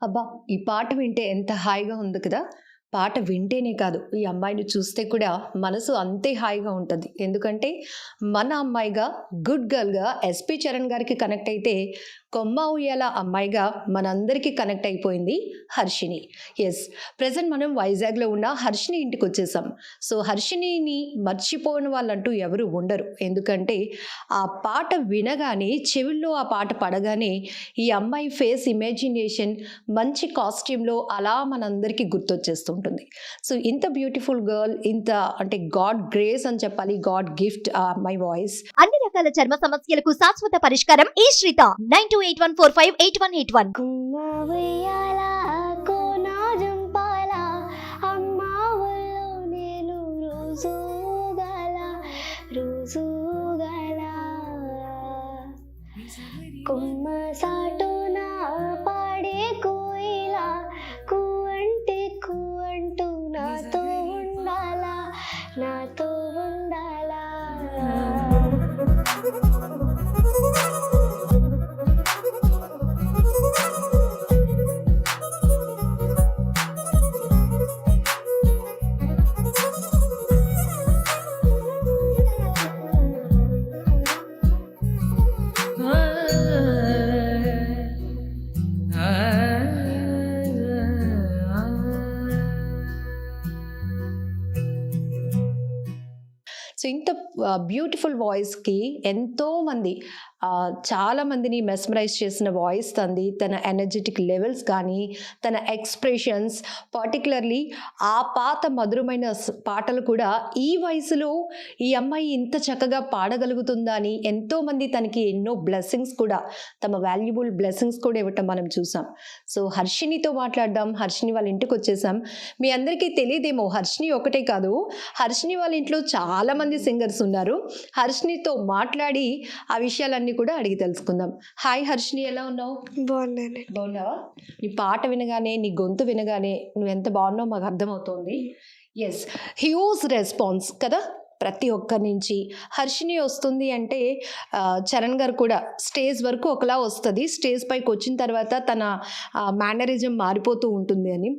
అబ్బా! ఈ పాట వింటే ఎంత హాయిగా ఉంది కదా! పాట వింటేనే కాదు, ఈ అమ్మాయిని చూస్తే కూడా మనసు అంతే హాయిగా ఉంటది. ఎందుకంటే, మన అమ్మాయిగా, గుడ్ గర్ల్‌గా ఎస్‌పి చరణ్ గారికి కనెక్ట్ అయితే, కొమ్మ ఉయ్యాల అమ్మాయిగా మనందరికీ కనెక్ట్ అయిపోయింది హర్షిని. యెస్. ప్రెజెంట్ మనం వైజాగ్‌లో ఉన్న హర్షిని ఇంటికొచ్చేసాం. సో, హర్షినిని మర్చిపోని వాళ్ళంటూ ఎవరు ఉండరు. ఎందుకంటే, ఆ పాట వినగానే, చెవుల్లో ఆ పాట పడగానే, ఈ అమ్మాయి ఫేస్ ఇమాజినేషన్ మంచి కాస్ట్యూమ్‌లో అలా మనందరికీ గుర్తొచ్చేస్తుంటుంది. సో, ఇంత బ్యూటిఫుల్ గర్ల్, ఇంత అంటే గాడ్ గ్రేస్ అని చెప్పాలి. గాడ్ గిఫ్ట్ ఆ అమ్మాయి వాయిస్. అన్ని రకాల చర్మ సమస్యలకు శాశ్వత పరిష్కారం ఈ శ్రీత 9281458181. కుమ్మ ఉయ్యాల కోన జంపాల అమ్మ ఊళ్ళో నేను రోజుగల కుమ్మ సాటున పాడే కోయిల కువంటూ నాతో ఉండాలా సో, ఇంత బ్యూటిఫుల్ వాయిస్‌కి ఎంతోమంది చాలా మందిని మెస్మరైజ్ చేసిన వాయిస్ తనది. తన ఎనర్జెటిక్ లెవెల్స్ కానీ, తన ఎక్స్‌ప్రెషన్స్, పర్టిక్యులర్‌లీ ఆ పాత మధురమైన పాటలు కూడా ఈ వయసులో ఈ అమ్మాయి ఇంత చక్కగా పాడగలుగుతుందా అని ఎంతోమంది తనకి ఎన్నో బ్లెస్సింగ్స్ కూడా, తమ వాల్యుబుల్ బ్లెస్సింగ్స్ కూడా ఇవ్వటం మనం చూసాం. సో, హర్షినితో మాట్లాడదాం. హర్షిని వాళ్ళ ఇంటికొచ్చేసాం. మీ అందరికీ తెలీదేమో, హర్షిని ఒకటే కాదు, హర్షిని వాళ్ళ ఇంట్లో చాలా మంది సింగర్స్ ఉన్నారు. హర్షినితో మాట్లాడి ఆ విషయాలన్నీ కూడా అడిగి తెలుసుకుందాం. హాయ్ హర్షిని, ఎలా ఉన్నావు? బాగున్నావా? నీ పాట వినగానే, నీ గొంతు వినగానే నువ్వు ఎంత బాగున్నావు మాకు అర్థమవుతోంది. ఎస్, హ్యూజ్ రెస్పాన్స్ కదా ప్రతి ఒక్కరి నుంచి. హర్షిని వస్తుంది అంటే చరణ్ గారు కూడా స్టేజ్ వరకు ఒకలా వస్తుంది, స్టేజ్ పైకి వచ్చిన తర్వాత తన మేనరిజం మారిపోతూ ఉంటుంది అని.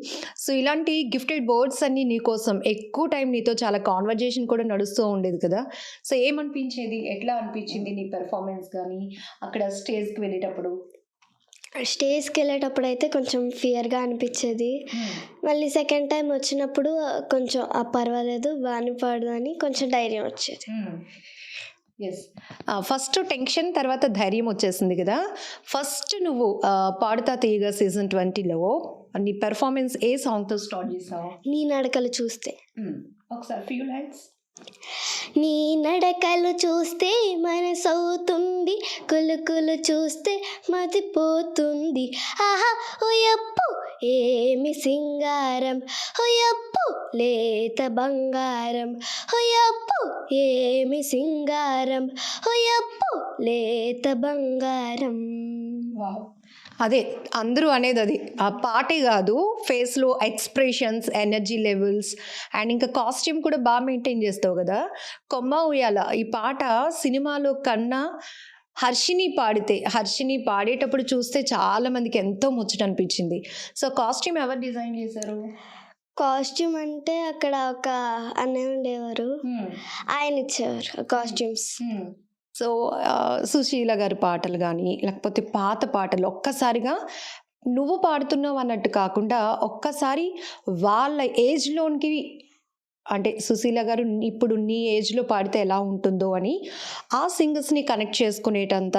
సో, ఇలాంటి గిఫ్టెడ్ వర్డ్స్ అన్నీ నీకోసం ఎక్కువ టైం నీతో చాలా కాన్వర్జేషన్ కూడా నడుస్తూ ఉండేది కదా. సో, ఏమనిపించేది, ఎట్లా అనిపించింది నీ పెర్ఫార్మెన్స్ కానీ అక్కడ స్టేజ్కి వెళ్ళేటప్పుడు? స్టేజ్కి వెళ్ళేటప్పుడు అయితే కొంచెం ఫియర్గా అనిపించేది. మళ్ళీ సెకండ్ టైం వచ్చినప్పుడు కొంచెం పర్వాలేదు బాగానే పాడదని కొంచెం ధైర్యం వచ్చేది. ఎస్, ఫస్ట్ టెన్షన్, తర్వాత ధైర్యం వచ్చేసింది కదా. ఫస్ట్ నువ్వు పాడుతా తీయగా సీజన్ 20లో నీ పెర్ఫార్మెన్స్ ఏ సాంగ్తో స్టార్ట్ చేసావు? నీ నడకలు చూస్తే. ఒకసారి ఫ్యూ లైన్స్. నీ నడకలు చూస్తే మనసవుతుంది, కులుకులు చూస్తే మతిపోతుంది. ఆహా ఓయప్పు ఏమి సింగారం, ఓయప్పు లేత బంగారం, ఓయప్పు ఏమి సింగారం, ఓయప్పు లేత బంగారం. అదే అందరూ అనేది, అది ఆ పాటే కాదు, ఫేస్లో ఎక్స్ప్రెషన్స్, ఎనర్జీ లెవెల్స్ అండ్ ఇంకా కాస్ట్యూమ్ కూడా బాగా మెయింటైన్ చేస్తావు కదా. కొమ్మ ఉయ్యాల ఈ పాట సినిమాలో కన్నా హర్షిని పాడేటప్పుడు చూస్తే చాలా మందికి ఎంతో ముచ్చట అనిపించింది. సో, కాస్ట్యూమ్ ఎవరు డిజైన్ చేశారు? కాస్ట్యూమ్ అంటే అక్కడ ఒక అన్నయ్య ఉండేవారు, ఆయన ఇచ్చేవారు కాస్ట్యూమ్స్. సో, సుశీల గారి పాటలు కానీ, లేకపోతే పాత పాటలు ఒక్కసారిగా నువ్వు పాడుతున్నావు అన్నట్టు కాకుండా ఒక్కసారి వాళ్ళ ఏజ్లోనికి, అంటే సుశీల గారు ఇప్పుడు నీ ఏజ్లో పాడితే ఎలా ఉంటుందో అని ఆ సింగర్స్ని కనెక్ట్ చేసుకునేటంత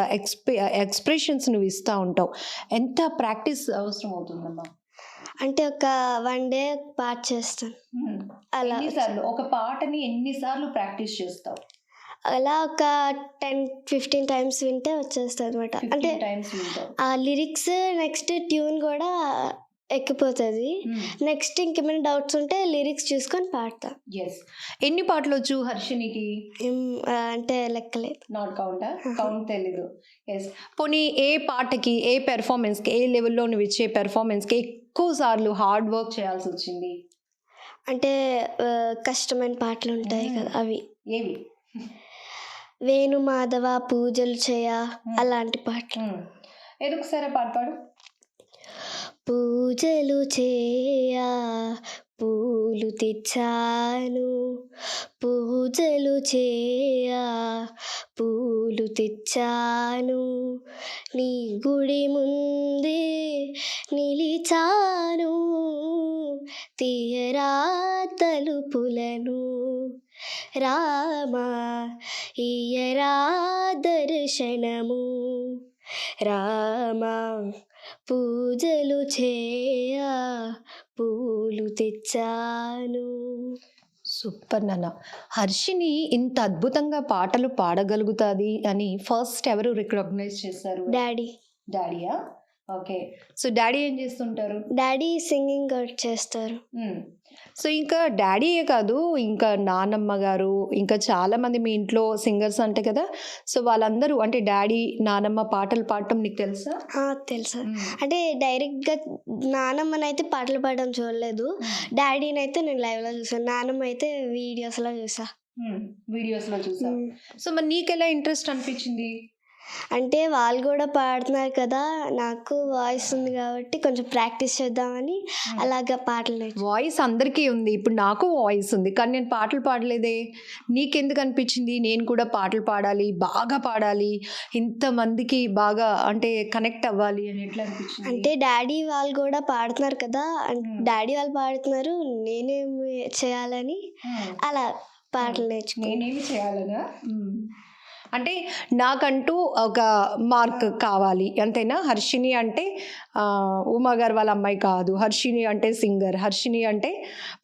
ఎక్స్ప్రెషన్స్ నువ్వు ఇస్తూ ఉంటావు. ఎంత ప్రాక్టీస్ అవసరం అవుతుందమ్మా? అంటే ఒక 1 డే పాట చేస్తాను. అలా ఒక పాటని ఎన్నిసార్లు ప్రాక్టీస్ చేస్తావు? అలా ఒక 10-15 టైమ్స్ వింటే వచ్చేస్తుంది అనమాట. అంటే ఆ లిరిక్స్ నెక్స్ట్ ట్యూన్ కూడా ఎక్కిపోతుంది. నెక్స్ట్ ఇంకేమైనా డౌట్స్ ఉంటే లిరిక్స్ చూసుకొని పాడతా. ఎన్ని పాటలు వచ్చు హర్షినికి? అంటే లెక్కలేదు, నాట్ కౌంట్ తెలీదు. ఎస్, పోనీ ఏ పాటకి, ఏ పెర్ఫార్మెన్స్కి, ఏ లెవెల్లో నువ్వు ఇచ్చే పెర్ఫార్మెన్స్కి ఎక్కువ సార్లు హార్డ్ వర్క్ చేయాల్సి వచ్చింది? అంటే కష్టమైన పాటలు ఉంటాయి కదా, అవి ఏవి? వేణు మాధవ పూజలు చేయ అలాంటి పాటలు. ఏదో ఒకసారి పాట పాడు. పూజలు చేయా పూలు తెచ్చాను, పూజలు చేయా పూలు తెచ్చాను, నీ గుడి ముందే నిలిచాను, తీయరా తలుపులను, రామా ఇయరా దర్శనము, రామా పూజలు చేయా పూలు తెచ్చాను. సూపర్ నాన్న. హర్షిని ఇంత అద్భుతంగా పాటలు పాడగలుగుతుంది అని ఫస్ట్ ఎవరు రికగ్నైజ్ చేశారు? డాడీ డాడీయా? ఓకే. సో డాడీ ఏం చేస్తుంటారు? డాడీ సింగింగ్ కూడా చేస్తారు. సో ఇంకా డాడీయే కాదు, ఇంకా నానమ్మ గారు, ఇంకా చాలామంది మీ ఇంట్లో సింగర్స్ అంటే కదా, సో వాళ్ళందరూ అంటే డాడీ నానమ్మ పాటలు పాడటం నీకు తెలుసా? తెలుసా, అంటే డైరెక్ట్గా నానమ్మనైతే పాటలు పాడడం చూడలేదు, డాడీని అయితే నేను లైవ్లో చూసాను, నానమ్మ అయితే వీడియోస్లో చూసా. వీడియోస్లో చూసా. సో మరి నీకెలా ఇంట్రెస్ట్ అనిపించింది? అంటే వాళ్ళు కూడా పాడుతున్నారు కదా, నాకు వాయిస్ ఉంది కాబట్టి కొంచెం ప్రాక్టీస్ చేద్దామని అలాగా పాటలు నేర్చుకున్నాను. వాయిస్ అందరికీ ఉంది, ఇప్పుడు నాకు వాయిస్ ఉంది, కానీ నేను పాటలు పాడలేదే. నీకెందుకు అనిపించింది నేను కూడా పాటలు పాడాలి, బాగా పాడాలి, ఇంతమందికి బాగా అంటే కనెక్ట్ అవ్వాలి అని ఎట్లా అనిపించింది? అంటే డాడీ వాళ్ళు కూడా పాడుతున్నారు కదా, డాడీ వాళ్ళు పాడుతున్నారు, నేనేం చేయాలని అలా పాటలు నేర్చుకున్నాను. నేనేమి చేయాలనా? అంటే నాకంటూ ఒక మార్క్ కావాలి అంతేనా? హర్షిని అంటే ఉమా గారు వాళ్ళ అమ్మాయి కాదు, హర్షిని అంటే సింగర్, హర్షిని అంటే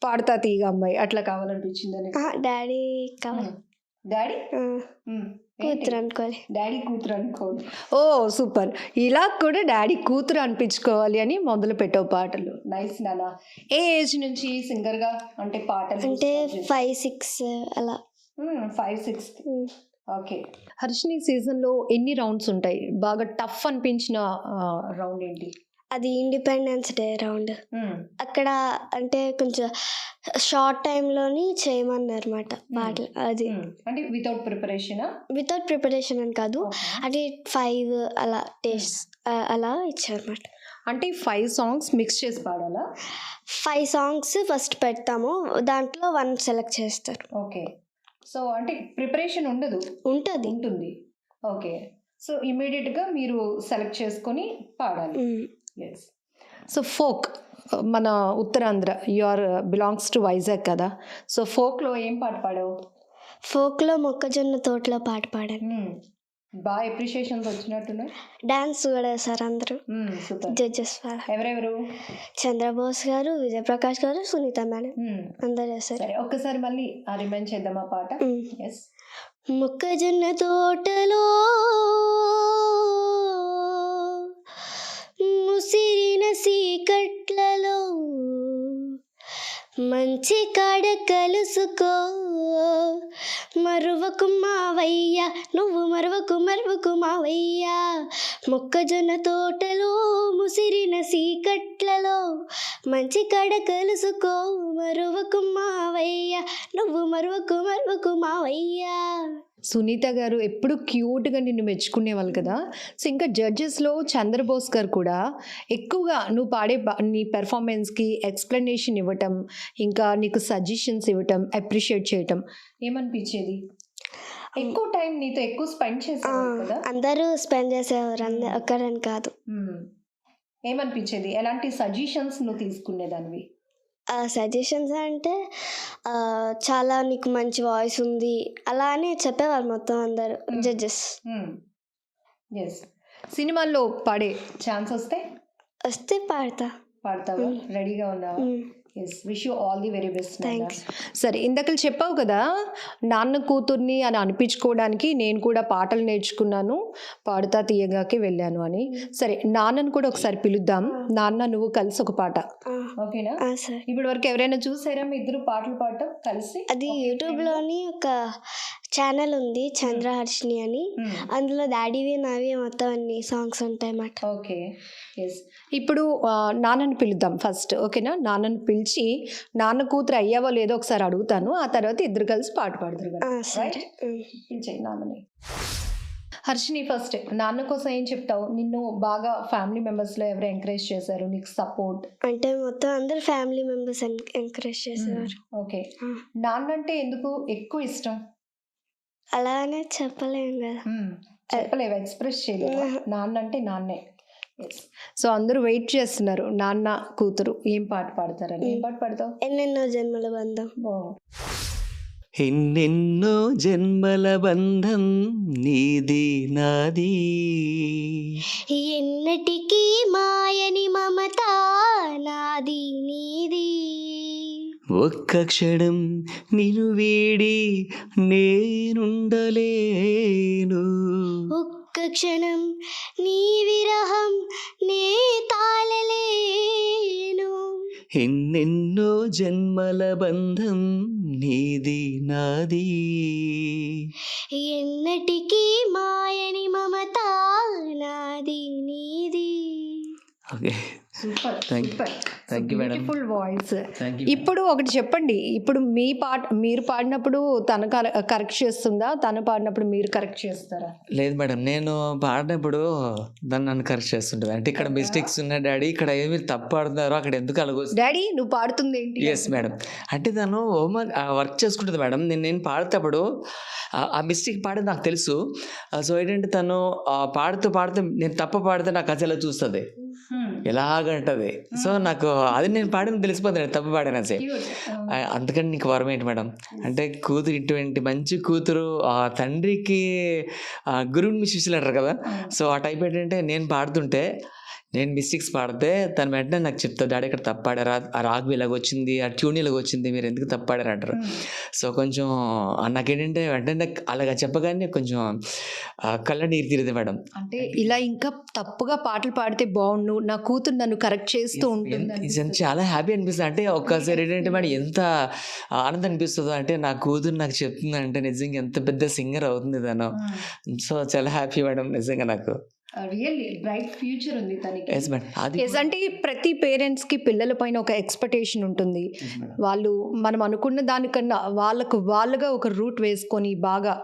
పాడతా తీగ అమ్మాయి, అట్లా కావాలనిపించిందని. డాడీ కావాలి. డాడీ కూతురు అనుకోవాలి. డాడీ కూతురు అనుకోండి. ఓ సూపర్. ఇలా కూడా డాడీ కూతురు అనిపించుకోవాలి అని మొదలు పెట్టావు పాటలు. నైస్ నాన్న. ఏ ఏజ్ నుంచి సింగర్గా అంటే పాటలు? అంటే 5-6 అలా. 5-6. ఓకే. హర్షిని సీజన్లో ఎన్ని రౌండ్స్ ఉంటాయి? బాగా టఫ్ అనిపించిన రౌండ్ ఏంటి? అది ఇండిపెండెన్స్ డే రౌండ్. అక్కడ అంటే కొంచెం షార్ట్ టైంలోని చేయమన్నారు అన్నమాట పాటలు. అది అంటే వితౌట్ ప్రిపరేషన్ అని కాదు, అంటే 5 అలా టేస్ట్ అలా ఇచ్చారన్నమాట. అంటే 5 సాంగ్స్ మిక్స్ చేసి పాడాలా? 5 సాంగ్స్ ఫస్ట్ పెడతాము, దాంట్లో 1 సెలెక్ట్ చేస్తారు. ఓకే. సో అంటే ప్రిపరేషన్ ఉంటుంది. ఓకే. సో ఇమీడియట్గా మీరు సెలెక్ట్ చేసుకొని పాడాలి. ఎస్. సో ఫోక్ మన Uttarandhra, you are belongs to Vizag కదా, సో ఫోక్లో ఏం పాట పాడావు? ఫోక్లో మొక్కజొన్న తోటలో పాట పాడాను. బాగా అప్రిషియేషన్స్ వచ్చినట్టున్నాయి. డాన్స్ కూడా సార్ అందరూ జడ్జెస్. ఎవరెవరు? చంద్రబోస్ గారు, విజయప్రకాష్ గారు, సునీత మేడం అందరూ చేస్తారు. సరే ఒక్కసారి మళ్ళీ రిమైండ్ చేద్దాం ఆ పాట. ఎస్. మొక్కజొన్న తోటలో ముసిరిన సీకట్లలో మంచి కాడ కలుసుకో, మరువకు మావయ్య నువ్వు మరువకు మావయ్య, మొక్కజొన్న తోటలో ముసిరిన సీకట్లలో మంచి కాడ కలుసుకో, మరువకు మావయ్య నువ్వు మరువకు మావయ్య. సునీత గారు ఎప్పుడు క్యూట్గా నిన్ను మెచ్చుకునేవాళ్ళు కదా. సో ఇంకా జడ్జెస్లో చంద్రబోస్ గారు కూడా ఎక్కువగా నువ్వు పాడే నీ పెర్ఫార్మెన్స్కి ఎక్స్ప్లెనేషన్ ఇవ్వటం, ఇంకా నీకు సజెషన్స్ ఇవ్వటం, అప్రిషియేట్ చేయటం ఏమనిపించేది? ఎక్కువ టైం నీతో ఎక్కువ స్పెండ్ చేసేవారు కదా. అందరూ స్పెండ్ చేసేవారు, ఒక్కరని కాదు. ఏమనిపించేది? ఎలాంటి సజెషన్స్ నువ్వు తీసుకునేదానివి? సజెషన్స్ అంటే చాలా నీకు మంచి వాయిస్ ఉంది అలా అని చెప్పేవారు మొత్తం అందరు జడ్జెస్. ఎస్. సినిమాల్లో పాడే ఛాన్స్ వస్తే పాడతావా? రెడీగా ఉన్నావా? Yes. Wish you all the very best. Thanks. సరే ఇందాక చెప్పావు కదా నాన్న కూతుర్ని అని అనిపించుకోవడానికి నేను కూడా పాటలు నేర్చుకున్నాను, పాడుతా తీయగాకి వెళ్ళాను అని. సరే నాన్నను కూడా ఒకసారి పిలుద్దాం, నాన్న నువ్వు కలిసి ఒక పాట. ఓకేనా? ఇప్పటి వరకు ఎవరైనా చూసారా మీ ఇద్దరు పాటలు పాడటం కలిసి? అది యూట్యూబ్లోని ఒక ఛానల్ ఉంది చంద్రహర్షిని అని, అందులో డాడీవి నావి మొత్తం అన్ని సాంగ్స్ ఉంటాయి అన్నమాట. ఓకే. ఎస్. ఇప్పుడు నాన్నని పిలుద్దాం ఫస్ట్. ఓకేనా? నాన్నని పిలిచి నాన్న కూతురు అయ్యావో లేదో ఒకసారి అడుగుతాను, ఆ తర్వాత ఇద్దరు కలిసి పాట పాడతారు కదా. సరే. పిలిచేయి నాన్నని. హర్షిని, ఫస్ట్ నాన్న కోసం ఏం చెప్తావు? నిన్ను బాగా ఫ్యామిలీ మెంబర్స్లో ఎవరు ఎంకరేజ్ చేశారు, నీకు సపోర్ట్? అంటే మొత్తం అందరు ఫ్యామిలీ మెంబర్స్ ఎంకరేజ్ చేసేవారు. ఓకే. నాన్న అంటే ఎందుకు ఎక్కువ ఇష్టం? అలానే చెప్పలేం కదా. చెప్పలేవు, ఎక్స్ప్రెస్ చేయలేవు. నాన్న అంటే నాన్నే. సో అందరూ వెయిట్ చేస్తున్నారు నాన్న కూతురు ఏం పాట పాడతారని. ఏం పాట పాడతావు? ఎన్నెన్నో జన్మల బంధం. ఎన్నెన్నో జన్మల బంధం నీది నాది, ఎన్నటికీ మాయని మమత నాది నీది, ఒక్క క్షణం నిన్ను వీడి నేనుండలేను, ఒక్క క్షణం నీ విరహం నే తాళలేను, ఎన్నెన్నో జన్మల బంధం నీది నాది, ఎన్నటికీ మాయని మమత నాది నీది. Okay, super Thank you. Super. Thank you, madam. Beautiful voice. Thank you. ఇప్పుడు ఒకటి చెప్పండి, ఇప్పుడు మీ పాట మీరు పాడినప్పుడు తను కరెక్ట్ చేస్తుందా, తను పాడినప్పుడు మీరు కరెక్ట్ చేస్తారా? లేదు మేడం, నేను పాడినప్పుడు దాన్ని నన్ను కరెక్ట్ చేస్తుంటుంది. అంటే ఇక్కడ మిస్టేక్స్ ఉన్నాయి డాడీ, ఇక్కడ ఏమి తప్పు ఆడుతున్నారో అక్కడ ఎందుకు అలాగొస్తుంది. డాడీ నువ్వు పాడుతుంది ఏంటి? ఎస్ మేడం, అంటే తను వర్క్ చేసుకుంటుంది మేడం. నేను పాడేటప్పుడు ఆ మిస్టేక్ పాడేది నాకు తెలుసు. సో ఏంటంటే తను పాడుతూ నేను తప్ప పాడితే నాకు అసలు చూస్తుంది, ఎలాగంటది. సో నాకు అది నేను పాడింది తెలిసిపోతుంది, నేను తప్పు పాడాను సే. అందుకని నీకు వరం ఏంటి మేడం అంటే కూతురు, ఇటువంటి మంచి కూతురు తండ్రికి గురువుని మిస్ అంటారు కదా. సో ఆ టైప్ ఏంటంటే నేను పాడుతుంటే, నేను మిస్టేక్స్ పాడితే తను వెంటనే నాకు చెప్తాను, డాడీ ఇక్కడ తప్పు పాడారా, ఆ రాగు ఇలాగ వచ్చింది, ఆ ట్యూన్ ఇలాగ వచ్చింది, మీరు ఎందుకు తప్పు పాడారు అంటారు. సో కొంచెం నాకేంటంటే వెంటనే అలాగ చెప్పగానే కొంచెం కళ్ళ నీరు తీరుది మేడం. అంటే ఇలా ఇంకా తప్పుగా పాటలు పాడితే బాగుండు, నా కూతురు నన్ను కరెక్ట్ చేస్తూ ఉంటుంది. చాలా హ్యాపీ అనిపిస్తుంది. అంటే ఒక్కసారి ఏంటంటే మేడం ఎంత ఆనందం అనిపిస్తుందో, అంటే నా కూతురు నాకు చెప్తుంది అంటే నిజంగా ఎంత పెద్ద సింగర్ అవుతుంది తను. సో చాలా హ్యాపీ మేడం నిజంగా నాకు. రియల్లీ బ్రైట్ ఫ్యూచర్ ఉంది తనకి. ఎస్ మేడం, అది ఎస్, అంటే ప్రతి పేరెంట్స్ కి పిల్లల పైన ఒక ఎక్స్పెక్టేషన్ ఉంటుంది. వాళ్ళు మనం అనుకున్న దానికన్నా వాళ్ళుగా ఒక రూట్ వేసుకొని బాగా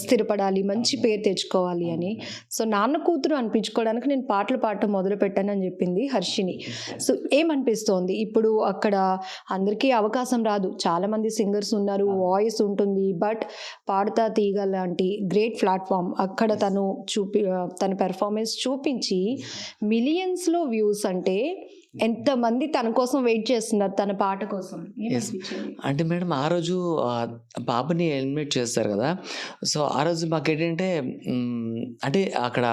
స్థిరపడాలి, మంచి పేరు తెచ్చుకోవాలి అని. సో నాన్న కూతురు అనిపించుకోవడానికి నేను పాటలు పాడటం మొదలు పెట్టానని చెప్పింది హర్షిని. సో ఏమనిపిస్తోంది ఇప్పుడు? అక్కడ అందరికీ అవకాశం రాదు, చాలా మంది సింగర్స్ ఉన్నారు, వాయిస్ ఉంటుంది, బట్ పాడతా తీగ లాంటి గ్రేట్ ప్లాట్ఫామ్ అక్కడ తన పెర్ఫార్మెన్స్ చూపించి మిలియన్స్లో వ్యూస్. అంటే ఎంతమంది తన కోసం వెయిట్ చేస్తున్నారు తన పాట కోసం. అంటే మేడం ఆ రోజు బాబుని ఎలిమినేట్ చేస్తారు కదా. సో ఆ రోజు మాకు ఏంటంటే అంటే అక్కడ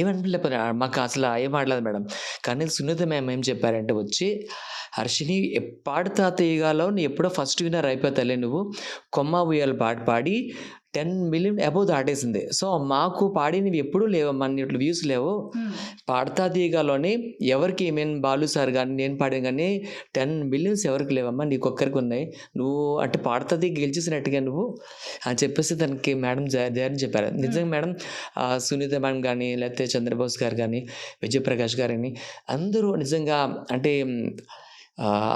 ఏమనిపించలేదు, మాకు అసలు ఏం ఆడలేదు మేడం. కానీ సునీత మ్యామ్ ఏం చెప్పారంటే వచ్చి, హర్షిని పాడుతా తీయగాలో నువ్వు ఎప్పుడో ఫస్ట్ విన్నర్ అయిపోతాలే, నువ్వు కొమ్మ ఉయ్యాల పాట పాడి 10 million అబౌవ్ దాటేసింది. సో మాకు పాడినవి ఎప్పుడూ లేవు, మన ఇట్లా వ్యూస్ లేవు. పాడతా తీయగాలోని ఎవరికి బాలు సార్ కానీ నేను పాడాను కానీ 10 million ఎవరికి లేవమ్మా, నీకు ఒక్కరికి ఉన్నాయి, నువ్వు అంటే పాడతా తీగ గెలిచేసినట్టుగా నువ్వు అని చెప్పేసి తనకి మేడం జయని చెప్పారు. నిజంగా మేడం సునీత మేడం కానీ, లేకపోతే చంద్రబోస్ గారు కానీ, విజయప్రకాష్ గారు కానీ అందరూ నిజంగా అంటే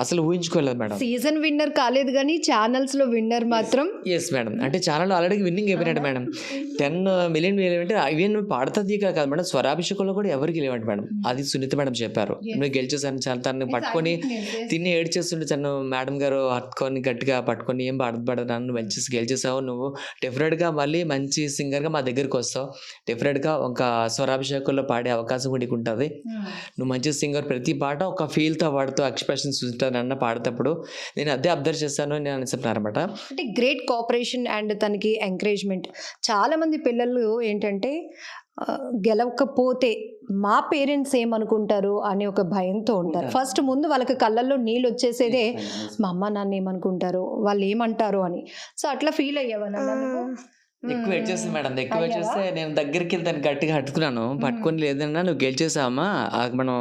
అసలు ఊహించుకోలేదు మేడం. సీజన్ విన్నర్ కాలేదు కానీ ఛానల్స్ లో విన్నర్ మాత్రం. ఎస్ మేడం, అంటే ఛానల్ ఆల్రెడీ విన్నింగ్ అయిపోయినట్టు మేడం. 10 million అంటే ఈవెన్ పాడతాది కాదు మేడం, స్వరాభిషేకంలో కూడా ఎవరికి లేవంట మేడం. అది సునీత మేడం చెప్పారు. నువ్వు గెలిచేసాను చాలా, తను పట్టుకొని తిని ఏడ్చేస్తుంటే తను మేడం గారు హత్తుకొని గట్టిగా పట్టుకొని, ఏం పాడతాను, నువ్వు గెలిచేసావు, నువ్వు డెఫినెట్గా మళ్ళీ మంచి సింగర్గా మా దగ్గరికి వస్తావు, డెఫినెట్గా ఒక స్వరాభిషేకంలో పాడే అవకాశం కూడా నీకు ఉంటుంది, నువ్వు మంచి సింగర్, ప్రతి పాట ఒక ఫీల్తో పాడుతూ ఎక్స్ప్రెషన్ చూస్తానన్న పాడేటప్పుడు నేను అదే అబ్జర్వ్ చేస్తాను అని చెప్తున్నారు అనమాట. అంటే గ్రేట్ కోఆపరేషన్ అండ్ తనకి ఎంకరేజ్మెంట్. చాలా మంది పిల్లలు ఏంటంటే గెలవకపోతే మా పేరెంట్స్ ఏమనుకుంటారు అని ఒక భయంతో ఉంటారు. ఫస్ట్ ముందు వాళ్ళకి కళ్ళల్లో నీళ్ళు వచ్చేసేదే మా అమ్మ నాన్న ఏమనుకుంటారు, వాళ్ళు ఏమంటారు అని. సో అట్లా ఫీల్ అయ్యావా? ఎక్కువ వెయిట్ చేస్తుంది మేడం, ఎక్కువ వెయిట్ చేస్తే నేను దగ్గరికి వెళ్ళి దాన్ని గట్టిగా హత్తుకున్నాను, పట్టుకొని లేదన్నా నువ్వు గెలిచేసామా, మనం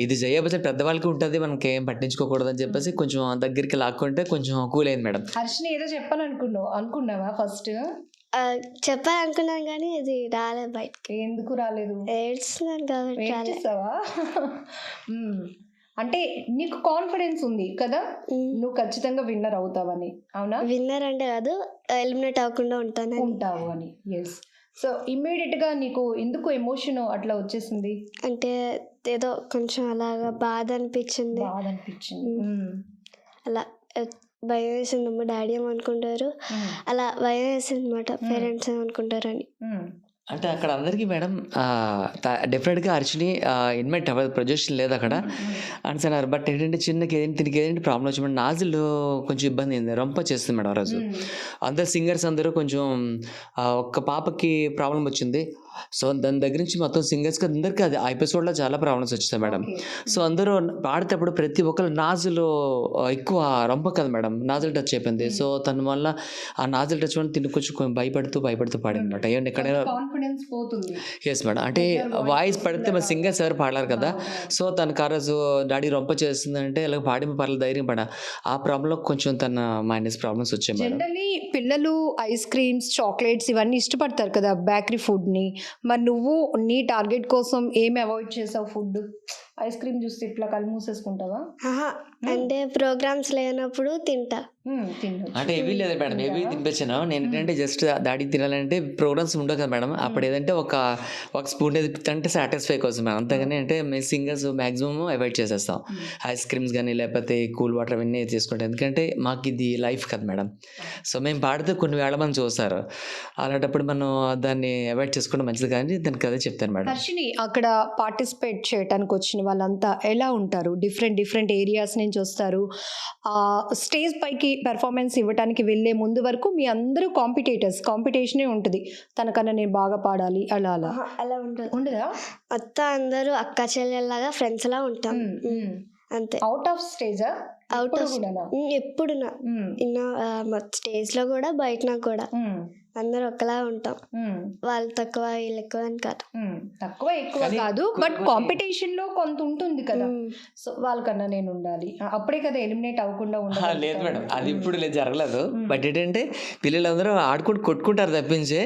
ఇది చేయబోతే పెద్దవాళ్ళకి ఉంటుంది, మనకి ఏం పట్టించుకోకూడదు అని చెప్పేసి కొంచెం దగ్గరికి లాక్కుంటే కొంచెం కూల్ అయింది మేడం. హర్షిని ఏదో అనుకున్నావా ఫస్ట్? చెప్పాలనుకున్నాను కానీ అది రాలేదు బయటకి. ఎందుకు రాలేదు? ఏడ్చున్నాను కాబట్టి రాలేదు. అంటే నీకు కాన్ఫిడెన్స్ ఉంది కదా, నువ్వు ఖచ్చితంగా విన్నర్ అవుతావని. అవునా? విన్నర్ అంటే కాదు, ఎలిమినేట్ అవ్వకుండా ఉంటావు అని. ఎస్, సో ఇమ్మీడియట్గా నీకు ఎందుకు ఎమోషన్ అట్లా వచ్చేసింది? అంటే ఏదో కొంచెం అలాగా బాధ అనిపించింది. బాధ అనిపించింది. అలా భయం వేసింది. మా డాడీ ఏమనుకుంటారు, అలా భయం వేసింది అనమాట, పేరెంట్స్ ఏమనుకుంటారని. అంటే అక్కడ అందరికీ మేడం డెఫినెట్గా అర్చుని ఇన్వైట్ అవ్వదు, ప్రొజెక్షన్ లేదు అక్కడ అంటున్నారు. బట్ ఏంటంటే దీనికి ఏదంటే ప్రాబ్లం వచ్చి మేడం, నాజులు కొంచెం ఇబ్బంది అయింది, రొంప చేస్తుంది మేడం ఆ రోజు. అందరు సింగర్స్ అందరూ కొంచెం ఒక్క పాపకి ప్రాబ్లం వచ్చింది. సో దాని దగ్గర నుంచి మొత్తం సింగర్స్కి అందరికీ అది ఆ ఎపిసోడ్లో చాలా ప్రాబ్లమ్స్ వచ్చాయి మేడం. సో అందరూ పాడేటప్పుడు ప్రతి ఒక్కరు నాజులు ఎక్కువ రొంప కదా మేడం, నాజులు టచ్ అయిపోయింది. సో తన వల్ల ఆ నాజులు టచ్ వల్ల తిని కొంచెం భయపడుతూ పాడింది అనమాట. ఏమంటే ఎక్కడైనా కాన్ఫిడెన్స్ పోతుంది. ఎస్ మేడం, అంటే వాయిస్ పడితే మన సింగర్స్ ఎవరు పాడారు కదా. సో తనకు ఆ రోజు డాడీ రొంప చేస్తుందంటే ఇలా పాడి పర్లేదు ధైర్యం పడ, ఆ ప్రాబ్లం కొంచెం తన మైనస్ ప్రాబ్లమ్స్ వచ్చాయి మేడం. జనరల్లీ పిల్లలు ఐస్ క్రీమ్స్, చాక్లెట్స్ ఇవన్నీ ఇష్టపడతారు కదా, బేకరీ ఫుడ్ని. మరి నువ్వు నీ టార్గెట్ కోసం ఏమి అవాయిడ్ చేసావు? ఫుడ్, ఐస్ క్రీమ్ చూస్తే ఇట్లా కళ్ళు మూసేసుకుంటావా? అంటే ప్రోగ్రామ్స్ లేనప్పుడు తింటా. అంటే ఏవీ లేదు మేడం, ఏవీ తినిపించాను నేను. ఏంటంటే జస్ట్ డాడీ తినాలంటే ప్రోగ్రామ్స్ ఉండవు కదా మేడం, అప్పుడు ఏదంటే ఒక స్పూన్ అంటే సాటిస్ఫై కోసం మేడం. అంతేగాని అంటే మేము సింగర్స్ మ్యాక్సిమం అవాయిడ్ చేసేస్తాం. ఐస్ క్రీమ్స్ కానీ లేకపోతే కూల్ వాటర్ అవన్నీ తీసుకుంటాం, ఎందుకంటే మాకు ఇది లైఫ్ కదా మేడం. సో మేము పాడితే కొన్ని వేల మంది చూస్తారు, అలాంటప్పుడు మనం దాన్ని అవాయిడ్ చేసుకోవడం మంచిది. కానీ దానికి అదే చెప్తాను మేడం. హర్షిని, అక్కడ పార్టిసిపేట్ చేయడానికి వచ్చిన వాళ్ళంతా ఎలా ఉంటారు? డిఫరెంట్ ఏరియాస్ నుంచి వస్తారు. స్టేజ్ పైకి పెర్ఫార్మెన్స్ ఇవ్వడానికి వెళ్ళే ముందు వరకు మీ అందరూ కాంపిటీషనే ఉంటుంది. తనకన్నా నేను బాగా పాడాలి అలా అలా ఉంటుంది. ఉండదా? మొత్తం అందరూ అక్క చెల్లెల్లాగా ఫ్రెండ్స్ లా ఉంటాం అంతే. అవుట్ ఆఫ్ స్టేజా? అవుట్ ఆఫ్ ఎప్పుడున్నా స్టేజ్ లో కూడా బయట కూడా అందరూ ఒకలా ఉంటాం. వాళ్ళు తక్కువ వీళ్ళు ఎక్కువ అని కాదు, తక్కువ ఎక్కువ కాదు, బట్ కాంపిటీషన్ లో కొంత ఉంటుంది కదా. సో వాళ్ళకన్నా నేను ఉండాలి, అప్పుడే కదా ఎలిమినేట్ అవ్వకుండా ఉండాలి. లేదు మేడం, అది ఇప్పుడు జరగలేదు. బట్ ఏంటంటే పిల్లలందరూ ఆడుకుంటూ కొట్టుకుంటారు తప్పించే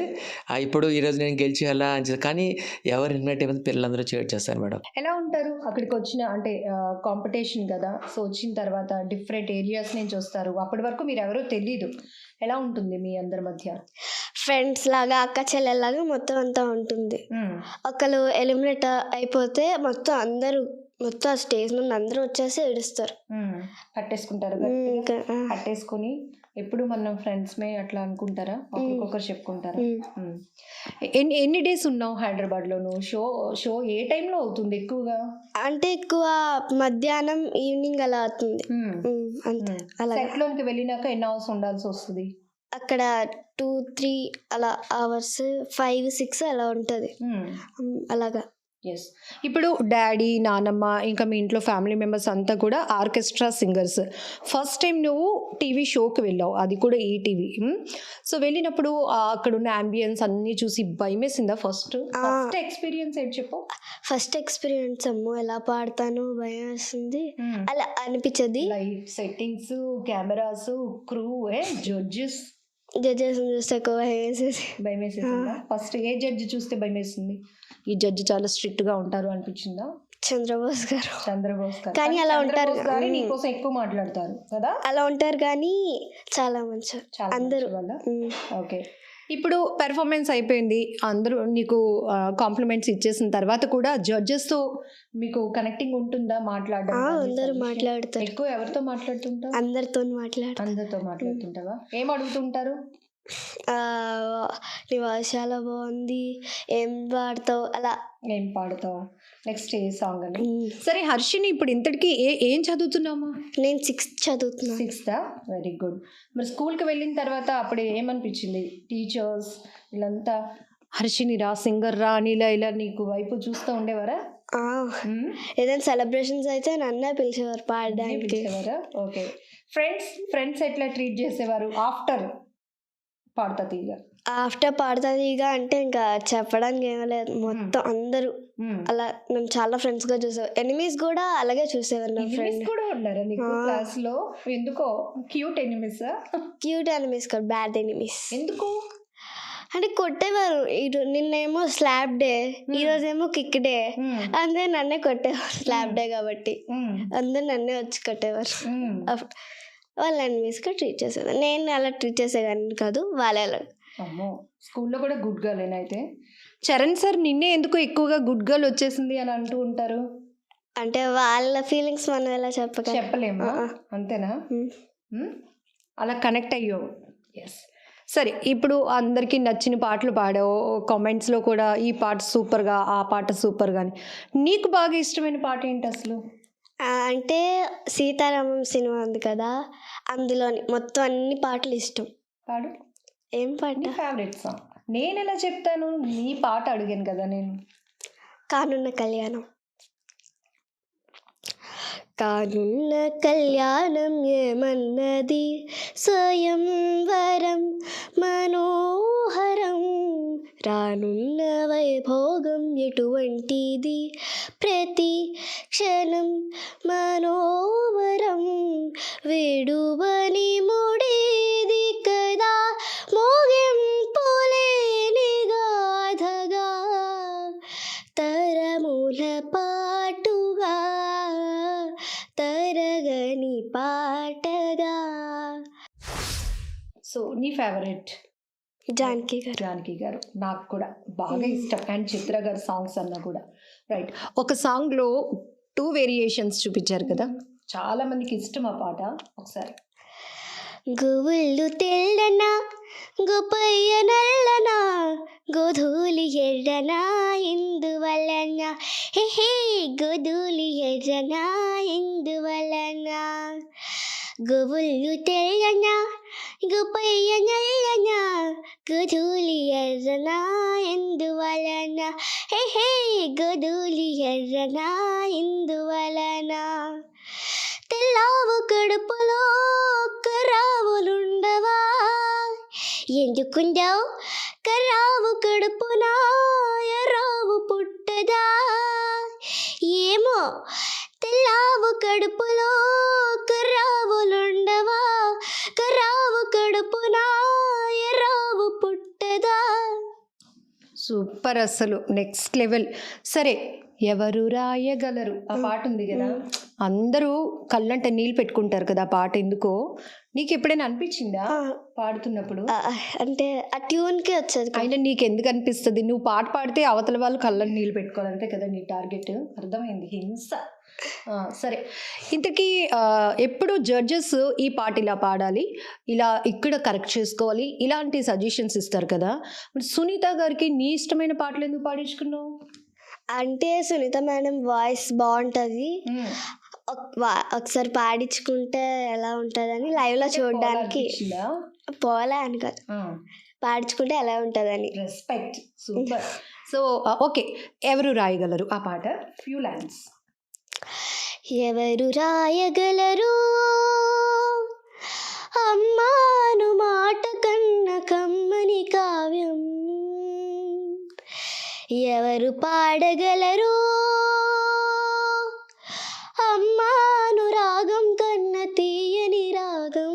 ఇప్పుడు ఈరోజు నేను గెలిచేయాలా అని. కానీ ఎవరు ఎలిమినేట్ అయిపోతే పిల్లలందరూ చేట్ చేస్తారు మేడం. ఎలా ఉంటారు అక్కడికి వచ్చిన, అంటే కాంపిటీషన్ కదా, సో వచ్చిన తర్వాత డిఫరెంట్ ఏరియాస్ నుంచి వస్తారు. అప్పటి వరకు మీరు ఎవరో తెలీదు, ఎలా ఉంటుంది మీ అందరి మధ్య? ఫ్రెండ్స్ లాగా అక్క చెల్లెల్లాగా మొత్తం అంతా ఉంటుంది. ఒకళ్ళు ఎలిమినేట్ అయిపోతే మొత్తం స్టేజ్ నుండి అందరూ వచ్చేసి ఏడుస్తారు, పట్టేసుకుంటారు. పట్టేసుకుని ఎప్పుడు మనం ఫ్రెండ్స్మే అట్లా అనుకుంటారా? ఒకరికొకరు చెప్పుకుంటారా? ఎన్ని డేస్ ఉన్నావు హైదరాబాద్ లో నువ్వు? షో ఏ టైంలో అవుతుంది ఎక్కువగా? అంటే ఎక్కువ మధ్యాహ్నం ఈవినింగ్ అలా అవుతుంది అంతే. అలా సెట్ లోకి వెళ్ళినాక ఎన్ని అవర్స్ ఉండాల్సి వస్తుంది అక్కడ? 2-3 అలా అవర్స్, 5-6 అలా ఉంటుంది అలాగా. ఎస్. ఇప్పుడు డాడీ, నానమ్మ, ఇంకా మీ ఇంట్లో ఫ్యామిలీ మెంబర్స్ అంతా కూడా ఆర్కెస్ట్రా సింగర్స్. ఫస్ట్ టైం నువ్వు టీవీ షోకి వెళ్ళావు, అది కూడా ఈటీవీ. సో వెళ్ళినప్పుడు అక్కడ ఉన్న అంబియన్స్ అన్నీ చూసి భయమేసిందా? ఫస్ట్ ఎక్స్పీరియన్స్ ఏంటి చెప్పు? ఫస్ట్ ఎక్స్పీరియన్స్ అమ్మో ఎలా పాడతాను భయం వేస్తుంది అలా అనిపించదు. Light settings, cameras, crew, judges చూస్తే ఎక్కువ భయం వేసేసిందా? ఫస్ట్ ఏ జడ్జి చూస్తే భయం వేసింది? ఈ జడ్జి చాలా స్ట్రిక్ట్ గా ఉంటారు అనిపించిందా? చంద్రబోస్ గారు. కానీ అలా ఉంటారు, నీకోసం ఎక్కువ మాట్లాడతారు కదా. అలా ఉంటారు కానీ చాలా మంచి అందరూ. ఓకే. ఇప్పుడు పెర్ఫార్మెన్స్ అయిపోయింది, అందరూ నీకు కాంప్లిమెంట్స్ ఇచ్చేసిన తర్వాత కూడా జడ్జెస్తో మీకు కనెక్టింగ్ ఉంటుందా? మాట్లాడడం అందరూ మాట్లాడతారు. ఎక్కువ ఎవరితో మాట్లాడుతుంటావు? అందరితో మాట్లాడుతుంటావా? ఏం అడుగుతుంటారు? నీ వాయిస్ చాలా బాగుంది, ఏం పాడతావు, అలా ఏం పాడతావు, నెక్స్ట్ ఏ సాంగ్ అని. సరే హర్షిని, ఇప్పుడు ఇంతటికి ఏం చదువుతున్నామా? నేను 6th చదువుతున్నా. 6th? Very good. మరి స్కూల్కి వెళ్ళిన తర్వాత అప్పుడు ఏమనిపించింది? టీచర్స్ వీళ్ళంతా హర్షిని రా, సింగర్ రా అని ఇలా నీకు వైపు చూస్తూ ఉండేవారా? ఏదైనా సెలబ్రేషన్స్ అయితే నన్నే పిలిచేవారు పాడడానికి. ఓకే. ఫ్రెండ్స్ ఎట్లా ట్రీట్ చేసేవారు ఆఫ్టర్ పాడతాదిగా? అంటే ఇంకా చెప్పడానికి ఏమీ లేదు, మొత్తం అందరూ అలా నన్ను చాలా ఫ్రెండ్స్ గా చూసేవారు. ఎనిమీస్ కూడా అలాగే చూసేవారు. నా ఫ్రెండ్ కూడా ఉన్నారా నీకు క్లాస్ లో? ఎందుకో క్యూట్ ఎనిమీస్ కాదు, బ్యాడ్ ఎనిమీస్. ఎందుకు అంటే కొట్టేవారు. నిన్నేమో స్లాబ్ డే, ఈ రోజేమో కిక్ డే, అందరూ నన్నే కొట్టేవారు. స్లాబ్ డే కాబట్టి అందరు నన్నే వచ్చి కొట్టేవారు. వాళ్ళు ఎనిమీస్గా ట్రీట్ చేసేవారు. నేను అలా ట్రీట్ చేసేదాన్ని కాదు, వాళ్ళే అలా. అమ్మో, స్కూల్లో కూడా గుడ్ గర్ల్ అయితే. చరణ్ సార్ నిన్నే ఎందుకు ఎక్కువగా గుడ్ గర్ల్ వచ్చేసింది అని అంటూ ఉంటారు? అంటే వాళ్ళ ఫీలింగ్స్ మనం ఎలా చెప్పగలం? చెప్పలేమా? అంతేనా? మ్మ్. అలా కనెక్ట్ అయ్యావు. ఎస్. సరే, ఇప్పుడు అందరికీ నచ్చిన పాటలు పాడావు, కామెంట్స్లో కూడా ఈ పాట సూపర్గా, ఆ పాట సూపర్గా అని. నీకు బాగా ఇష్టమైన పాట ఏంటి అసలు? అంటే సీతారామం సినిమా ఉంది కదా, అందులోని మొత్తం అన్ని పాటలు ఇష్టం. పాడు. ఏం పాట? నీ ఫేవరెట్ సాంగ్. నేను ఎలా చెప్తాను? నీ పాట అడిగాను కదా నేను. కానున్న కళ్యాణం. కానున్న కళ్యాణం ఏమన్నది, స్వయంవరం మనోహరం, రానున్న వైభోగం ఎటువంటిది, ప్రతి క్షణం మనోవరం, వేడువని ముడేది కదా, మోగింపులేని గాథగా, తరముల పాటుగా, తరగని పాటగా. సో నీ ఫేవరెట్ జానకి గారు. జానకి గారు నాకు కూడా బాగా ఇష్టం. అండ్ చిత్ర గారు సాంగ్స్ అన్నా కూడా. రైట్. ఒక సాంగ్లో 2 వేరియేషన్స్ చూపించారు కదా, చాలా మందికి ఇష్టం ఆ పాట. ఒకసారి. గువ్వుళ్ళు తెల్లనా, గొప్పయ్య నల్లనా, గోధూలి ఎర్రనా, ఎందువలన, హే గోధూలి ఎర్రనా, ఎందువలన, గువ్వుళ్ళు తెల్లనా, గొప్పయ్య నల్లనా, గోధూలి ఎర్రనా, ఎందువలన, హే గోధూలి ఎర్రనా, ఎందువలన, తెల్లావు కడుపులో కరావులుండవా, ఎందుకుందావు కరావు కడుపునా, ఎరావు పుట్టదా, ఏమో తెల్లావు కడుపులో కరావులుండవా, కరావు కడుపునా, ఎరావు పుట్టదా. సూపర్, అసలు నెక్స్ట్ లెవెల్. సరే, ఎవరు రాయగలరు ఆ పాట ఉంది కదా, అందరూ కళ్ళంట నీళ్ళు పెట్టుకుంటారు కదా ఆ పాట. ఎందుకో నీకు ఎప్పుడైనా అనిపించిందా పాడుతున్నప్పుడు? అంటే ఆ ట్యూన్కే వచ్చేది. అయినా నీకు ఎందుకు అనిపిస్తుంది? నువ్వు పాట పాడితే అవతల వాళ్ళు కళ్ళని నీళ్ళు పెట్టుకోవాలంతే కదా నీ టార్గెట్. అర్థమైంది, హింస. సరే, ఇంతకీ ఎప్పుడు జడ్జెస్ ఈ పాట ఇలా పాడాలి, ఇలా ఇక్కడ కరెక్ట్ చేసుకోవాలి, ఇలాంటి సజెషన్స్ ఇస్తారు కదా. సునీత గారికి నీ ఇష్టమైన పాటలు ఎందుకు పాడించుకున్నావు? అంటే సునీత మేడం వాయిస్ బాగుంటుంది, ఒకసారి పాడించుకుంటే ఎలా ఉంటుందని లైవ్లో చూడడానికి. పోలే అని కాదు, పాడించుకుంటే ఎలా ఉంటుందని. రెస్పెక్ట్. సూపర్. సో ఓకే, ఎవరు రాయగలరు ఆ పాట? Few lines. ఎవరు రాయగలరు అమ్మాను మాట కన్న కమ్మని కావ్యం, ఎవరు పాడగలరు అమ్మాను రాగం కన్న తీయని రాగం,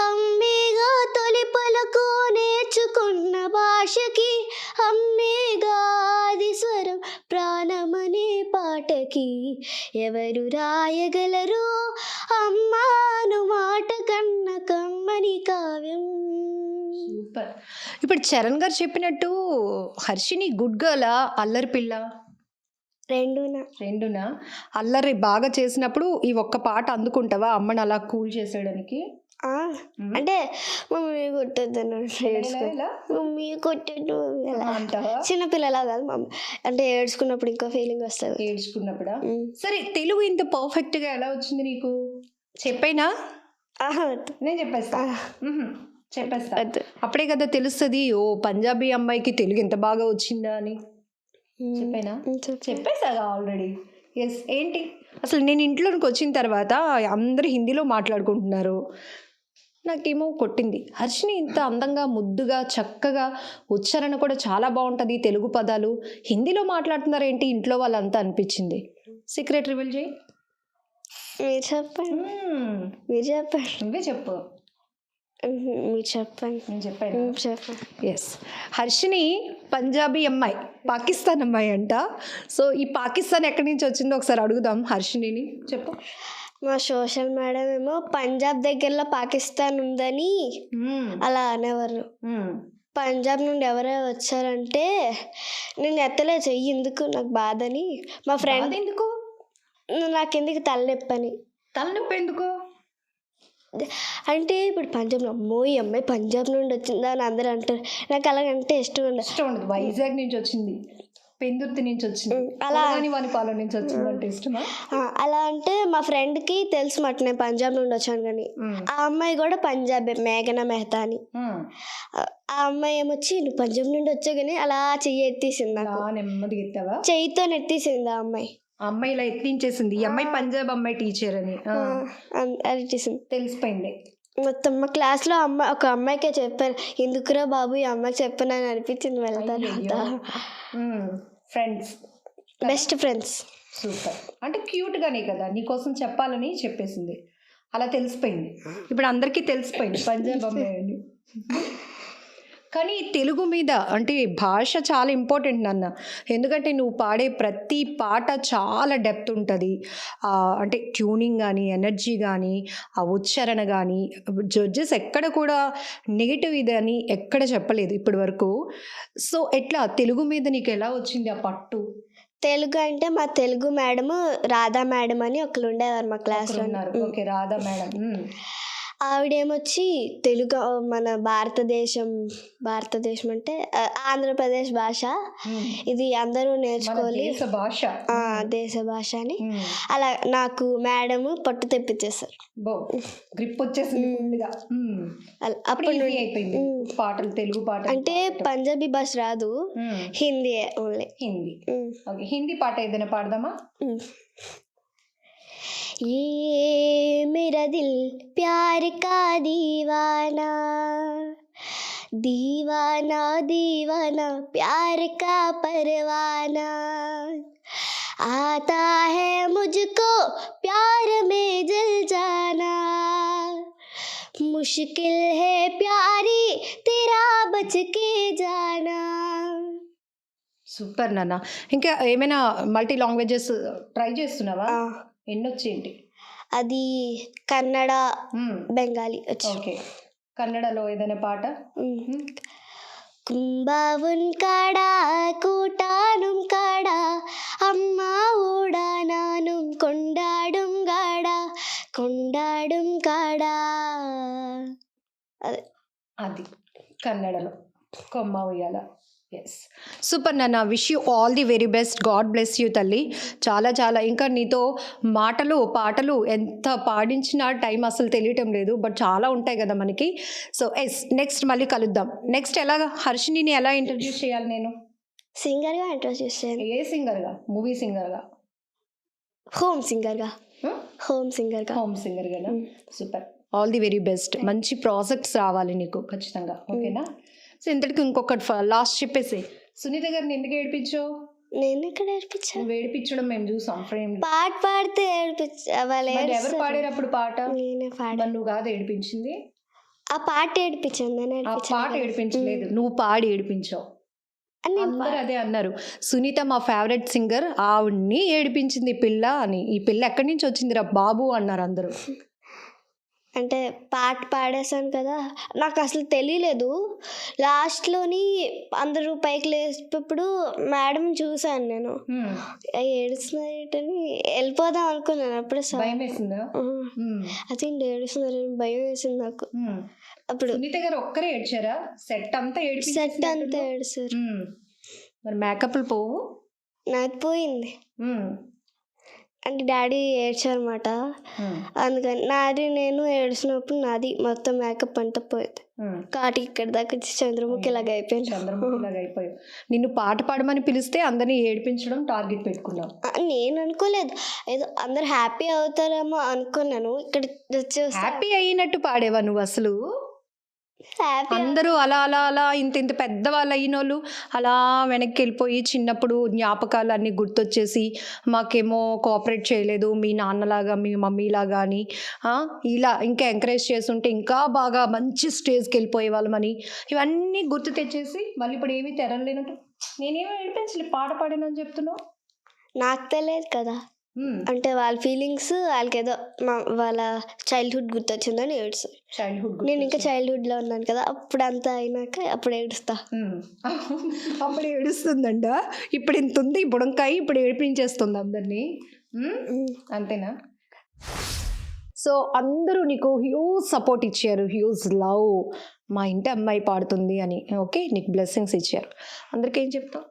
అమ్మేగా తొలి పలకు నేర్చుకున్న భాషకి, అమ్మేగా ఆది స్వరం ప్రాణమనే పాటకి, ఎవరు రాయగలరు అమ్మాను మాట కన్న కమ్మని కావ్యం. సూపర్. ఇప్పుడు చరణ్ గారు చెప్పినట్టు హర్షిని గుడ్ గర్లా, అల్లరి పిల్ల? రెండునా? అల్లరి బాగా చేసినప్పుడు ఈ ఒక్క పాట అందుకుంటావా అమ్మని అలా కూల్ చేసేయడానికి? అంటే మమ్మీ కొట్టద్దు, మమ్మీ కొట్టద్దు అంటావా? చిన్నపిల్లలా కాదు మమ్మీ, అంటే ఏడ్చుకున్నప్పుడు ఇంకా ఫీలింగ్ వస్తుంది. ఏడ్చుకున్నప్పుడా? సరే, తెలుగు ఇంత పర్ఫెక్ట్ గా ఎలా వచ్చింది నీకు? చెప్పైనా? నేను చెప్పేస్తా. అప్పుడే కదా తెలుస్తుంది, ఓ పంజాబీ అమ్మాయికి తెలుగు ఎంత బాగా వచ్చిందా అని. చెప్పైనా? చెప్పేసాగా ఆల్రెడీ. ఎస్. ఏంటి అసలు నేను ఇంట్లోకి వచ్చిన తర్వాత అందరూ హిందీలో మాట్లాడుకుంటున్నారు, నాకేమో కొట్టింది. హర్షిని ఇంత అందంగా, ముద్దుగా, చక్కగా, ఉచ్చారణ కూడా చాలా బాగుంటుంది, తెలుగు పదాలు హిందీలో మాట్లాడుతున్నారు ఏంటి ఇంట్లో వాళ్ళంతా అనిపించింది. సీక్రెట్ రివీల్ చేయి. మీరు చెప్పండి. నువ్వే చెప్పు. మీరు చెప్పండి. నేను చెప్పాను. చెప్పండి. ఎస్, హర్షిని పంజాబీ అమ్మాయి, పాకిస్తాన్ అమ్మాయి అంట. సో ఈ పాకిస్తాన్ ఎక్కడి నుంచి వచ్చిందో ఒకసారి అడుగుదాం హర్షిని. చెప్పు. మా సోషల్ మేడం ఏమో పంజాబ్ దగ్గరలో పాకిస్తాన్ ఉందని అలా అనేవారు. పంజాబ్ నుండి ఎవరైనా వచ్చారంటే నేను ఎత్తలే చెయ్యి, ఎందుకు నాకు బాధని. మా ఫ్రెండ్ ఎందుకు నాకెందుకు తలనొప్పని. తలనొప్పి ఎందుకు? అంటే ఇప్పుడు పంజాబ్లో అమ్మో ఈ అమ్మాయి పంజాబ్ నుండి వచ్చిందా అని అందరూ అంటారు. నాకు అలాగంటే ఇష్టం ఉండదు. ఇష్టం ఉండదు. వైజాగ్ నుంచి వచ్చింది, పెందుర్తి నుంచి వచ్చింది, అలా వానిపాలెం నుంచి వచ్చింది అంటే ఇష్టమా? అలా అంటే మా ఫ్రెండ్కి తెలుసు మాట నేను పంజాబ్ నుండి వచ్చాను కానీ. ఆ అమ్మాయి కూడా పంజాబే, మేఘనా మెహతా అని. ఆ అమ్మాయి ఏమొచ్చి నువ్వు పంజాబ్ నుండి వచ్చావు కానీ అలా చెయ్యి ఎత్తేసింది, నాకు నెమ్మదిగా ఎత్తావా? చెయ్యితో నెత్తేసింది ఆ అమ్మాయి. అమ్మాయి ఇలా ఎత్తించేసింది. ఈ అమ్మాయి పంజాబ్ అమ్మాయి టీచర్ అని ఎత్తేసింది. తెలిసిపోయింది మొత్తం మా క్లాస్లో ఒక అమ్మాయికే చెప్పాను, ఎందుకురా బాబు ఈ అమ్మాయికి చెప్పాను అని అనిపించింది. వెళ్తాను ఫ్రెండ్స్, బెస్ట్ ఫ్రెండ్స్. సూపర్. అంటే క్యూట్గానే కదా నీకోసం చెప్పాలని చెప్పేసింది, అలా తెలిసిపోయింది. ఇప్పుడు అందరికీ తెలిసిపోయింది పంజాబ్ అమ్మాయి అని. కానీ తెలుగు మీద అంటే భాష చాలా ఇంపార్టెంట్ నాన్న. ఎందుకంటే నువ్వు పాడే ప్రతి పాట చాలా డెప్త్ ఉంటుంది. అంటే ట్యూనింగ్ కానీ, ఎనర్జీ కానీ, ఆ ఉచ్చారణ కానీ, జడ్జెస్ ఎక్కడ కూడా నెగిటివ్ ఇది అని ఎక్కడ చెప్పలేదు ఇప్పటి వరకు. సో ఎట్లా తెలుగు మీద నీకు ఎలా వచ్చింది ఆ పట్టు? తెలుగు అంటే మా తెలుగు మేడము రాధా మేడం అని ఒకరు ఉండేవారు మా క్లాస్లో. Okay, Radha madam. ఆవిడేమొచ్చి తెలుగు మన భారతదేశం అంటే ఆంధ్రప్రదేశ్ భాష, ఇది అందరూ నేర్చుకోవాలి భాష, దేశ భాష అని అలా నాకు మేడము పట్టు తెప్పించేస్తారు. గ్రిప్ వచ్చేసింది. అప్పుడు అయిపోయింది పాటలు, తెలుగు పాటలు. అంటే పంజాబీ భాష రాదు, హిందీ ఓన్లీ. హిందీ. హిందీ పాట ఏదైనా పాడదామా? ये मेरा दिल प्यार का दीवाना, दीवाना दीवाना प्यार का परवाना, आता है मुझको प्यार में जल जाना, मुश्किल है प्यारी तेरा बच के जाना. సూపర్ నాన్న. ఇంకా ఏమైనా మల్టీ లాంగ్వేజెస్ ట్రై చేస్తున్నావా? ఎన్నొచ్చేంటి? అది కన్నడ, బెంగాలీ వచ్చి. ఓకే, కన్నడలో ఏదైనా పాట? కుంబావున్ కాడా కూటానుం కాడా అమ్మ ఊడానానుం కొండాడుం గాడా కొండాడుం కాడా. అది కన్నడలో కొమ్మ ఉయ్యాల. ఎస్, సూపర్ నాన్న. Wish you all the very best. God bless you తల్లి. చాలా చాలా ఇంకా నీతో మాటలు పాటలు ఎంత పాడించినా టైం అసలు తెలియటం లేదు, బట్ చాలా ఉంటాయి కదా మనకి. సో ఎస్, నెక్స్ట్ మళ్ళీ కలుద్దాం. నెక్స్ట్ ఎలాగా హర్షిని ఎలా ఇంట్రడ్యూస్ చేయాలి నేను? సింగర్గా ఇంట్రడ్యూస్ చేయాలి. ఏ సింగర్గా? మూవీ సింగర్గా? హోమ్ సింగర్గా. హోమ్ సింగర్గా. Super. All the very best. మంచి ప్రాజెక్ట్స్ రావాలి నీకు ఖచ్చితంగా. ఓకేనా? సో ఇంతటికి ఇంకొకటి లాస్ట్ చెప్పేసి, సునీత గారిని ఎందుకు ఏడిపించావు? నేను ఇక్కడ ఏడిపించాను. నువ్వు ఏడిపించడం మేము చూసాం ఫ్రేమ్. పాట పాడితే ఎవరు పాడేటప్పుడు పాట? నేనే పాడాను. నువ్వు కాదు ఏడిపించింది. ఆ పాట ఏడిపించాను. ఆ పాట ఏడిపించలేదు, నువ్వు పాడి ఏడిపించావు. అందరూ అదే అన్నారు, సునీత మా ఫేవరెట్ సింగర్, ఆవిడ్ని ఏడిపించింది ఈ పిల్ల అని. ఈ పిల్ల ఎక్కడి నుంచి వచ్చిందిరా బాబు అన్నారు అందరూ. అంటే పాట పాడేశాను కదా, నాకు అసలు తెలియలేదు. లాస్ట్లోని అందరూ పైకి లేచినప్పుడు మేడం చూసాను, నేను ఏడుస్తున్నారని వెళ్ళిపోదాం అనుకున్నాను. అప్పుడు అదే ఏడుస్తున్నారని భయం వేసింది నాకు. అప్పుడు సునీత గారు ఒక్కరే ఏడ్చారా? సెట్ అంతా ఏడుస్తారు. మరి మేకప్లు పోవు? నాకు పోయింది. అంటే డాడీ ఏడ్చారన్నమాట, అందుకని నాది నేను ఏడ్చినప్పుడు నాది మొత్తం మేకప్ అంతా పోయింది. కాటి ఇక్కడ దాకా వచ్చి చంద్రముఖి లాగా అయిపోయావు. నిన్ను పాట పాడమని పిలిస్తే అందరినీ ఏడిపించడం టార్గెట్ పెట్టుకున్నావు. నేను అనుకోలేదు, ఏదో అందరు హ్యాపీ అవుతారేమో అనుకున్నాను. ఇక్కడ హ్యాపీ అయినట్టు పాడేవా నువ్వు? అసలు అందరూ అలా అలా అలా ఇంత పెద్దవాళ్ళు అయిన వాళ్ళు అలా వెనక్కి వెళ్ళిపోయి చిన్నప్పుడు జ్ఞాపకాలు అన్నీ గుర్తొచ్చేసి మాకేమో కోఆపరేట్ చేయలేదు మీ నాన్నలాగా మీ మమ్మీలాగా అని ఇలా ఇంకా ఎంకరేజ్ చేస్తుంటే ఇంకా బాగా మంచి స్టేజ్కి వెళ్ళిపోయే వాళ్ళమని ఇవన్నీ గుర్తు తెచ్చేసి మళ్ళీ ఇప్పుడు ఏమీ తెరలేనట్టు నేనేమో ఏడిపించలే పాట పాడానని చెప్తున్నావు. నాకు తెలియదు కదా. అంటే వాళ్ళ ఫీలింగ్స్ వాళ్ళకేదో వాళ్ళ చైల్డ్హుడ్ గుర్తొచ్చిందని ఏడుస్తారు. చైల్డ్హుడ్ నేను ఇంకా చైల్డ్హుడ్లో ఉన్నాను కదా, అప్పుడు అంతా అయినాక అప్పుడు ఏడుస్తా. అప్పుడు ఏడుస్తుందంట. ఇప్పుడు ఇంత ఉంది బుడంకాయ, ఇప్పుడు ఏడిపించేస్తుంది అందరినీ. అంతేనా? సో అందరూ నీకు హ్యూజ్ సపోర్ట్ ఇచ్చారు, హ్యూజ్ లవ్, మా ఇంటి అమ్మాయి పాడుతుంది అని. ఓకే, నీకు బ్లెస్సింగ్స్ ఇచ్చారు. అందరికీ ఏం చెప్తావు?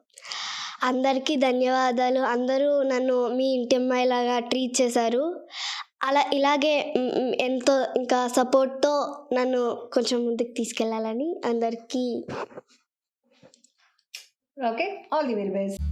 అందరికీ ధన్యవాదాలు. అందరూ నన్ను మీ ఇంటి అమ్మాయిలాగా ట్రీట్ చేశారు. ఇలాగే ఎంతో ఇంకా సపోర్ట్తో నన్ను కొంచెం ముందుకు తీసుకెళ్ళాలని అందరికీ. Okay, all the very best.